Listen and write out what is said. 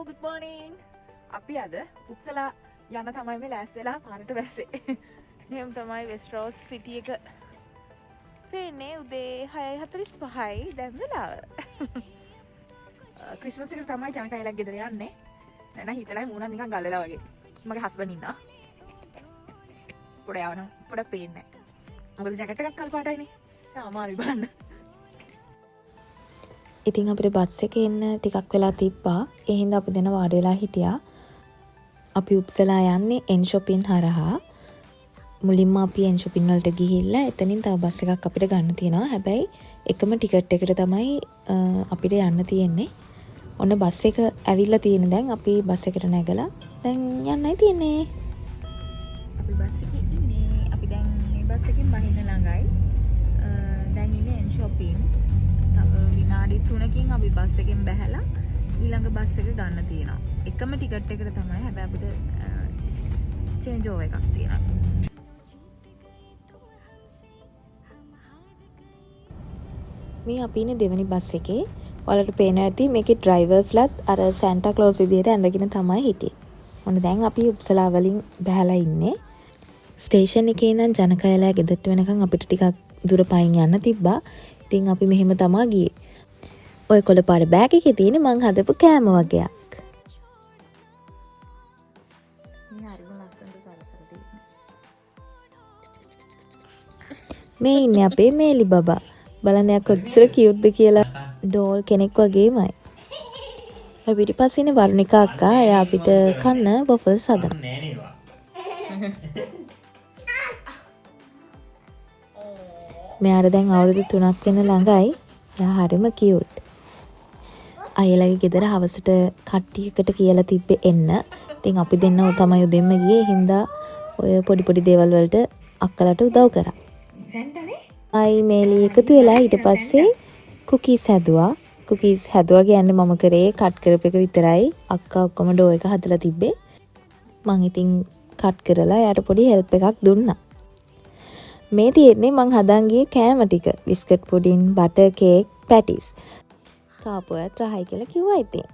good morning. අපි අද උප්සලා යන තමයි මේ ලෑස්තිලා පාරට වැස්සේ. මෙහෙම තමයි වෙස්ට්‍රෝස් සිටි එක පේන්නේ උදේ 6:45යි දැන් වෙලාව. ක්‍රිස්මස් එකට තමයි ජනකයලක් ගෙදර යන්නේ. දැන් හිතලා මූණක් නිකන් ගල් වෙලා වගේ. මගේ හස්බන්ඩ් ඉන්නා. පොඩ යවන පොඩ පේන්නේ නැහැ. මොකද ජැකට් එකක් කල් පාටයිනේ. අමාරුයි බලන්න. ඉතින් අපිට බස් එකේ එන්න ටිකක් වෙලා තිබ්බා. ඒ හින්දා අපි දෙන වාඩි වෙලා හිටියා. අපි උප්සලා යන්නේ එන් shopping හරහා. මුලින්ම අපි එන් shopping වලට ගිහිල්ලා එතනින් තව බස් එකක් අපිට ගන්න තියෙනවා. හැබැයි එකම ටිකට් එකට තමයි අපිට යන්න තියෙන්නේ. ඔන්න බස් එක ඇවිල්ලා තියෙන දැන් අපි බස් එකට නැගලා දැන් යන්නයි තියෙන්නේ. අපි බස් එකේ ඉන්නේ. අපි දැන් මේ බස් එකෙන් බහින්න ළඟයි. දැන් ඉන්නේ එන් shopping. විනාඩි 3කින් අපි බස් එකෙන් බැහැලා ඊළඟ බස් එක ගන්න තියෙනවා. එකම ටිකට් එකට තමයි. හැබැයි අපිට චේන්ජ් ඕවර් එකක් තියෙනවා. මේ අපි ඉන්නේ දෙවෙනි බස් එකේ. ඔයාලට පේනවා ඇති මේකේ ඩ්‍රයිවර්ස්ලාත් අර සැන්ටා ක්ලොස් විදියට ඇඳගෙන තමයි හිටියේ. ඔන්න දැන් අපි උප්සලා වලින් බැහැලා ඉන්නේ. ස්ටේෂන් එකේ ඉඳන් ජනකයලා ගෙදරට වෙනකන් අපිට ටිකක් දුර පයින් යන්න තිබ්බා. ඉතින් අපි මෙහෙම තමයි ගියේ. ඔය කොළපාර බෑග් එකේ තියෙන මං හදපු කෑම වගේක්. මේ ඉන්නේ අපේ මේලි බබා. බලන්න යා කොච්චර කියුට්ද කියලා. ඩෝල් කෙනෙක් වගේමයි. ඔය පිටිපස්සේ ඉන්නේ වරුණිකා අක්කා. එයා අපිට කන්න වොෆල්ස් හදනවා. මෙයාට දැන් අවුරුදු 3ක් වෙන ළඟයි. එයා හරිම කියුට්. අයලගේ ගෙදර හවසට කට්ටියකට කියලා තිබ්බේ එන්න. ඉතින් අපි දෙන්නව තමයි උදෙන්ම ගියේ. හින්දා ඔය පොඩි පොඩි දේවල් වලට අක්කලට උදව් කරා. අයි මේලි එකතු වෙලා ඊට පස්සේ කුකීස් හැදුවා. කුකීස් හැදුවා කියන්නේ මම කරේ කට් කරපු එක විතරයි. අක්කා ඔක්කොම ඩෝ එක හදලා තිබ්බේ. මං ඉතින් කට් කරලා එයාට පොඩි හෙල්ප් එකක් දුන්නා. මේ තියෙන්නේ මං හදන් ගියේ කෑම ටික. Biscuit pudding, butter cake, patties. කාපුවත් රහයි කියලා කිව්වා ඉතින්.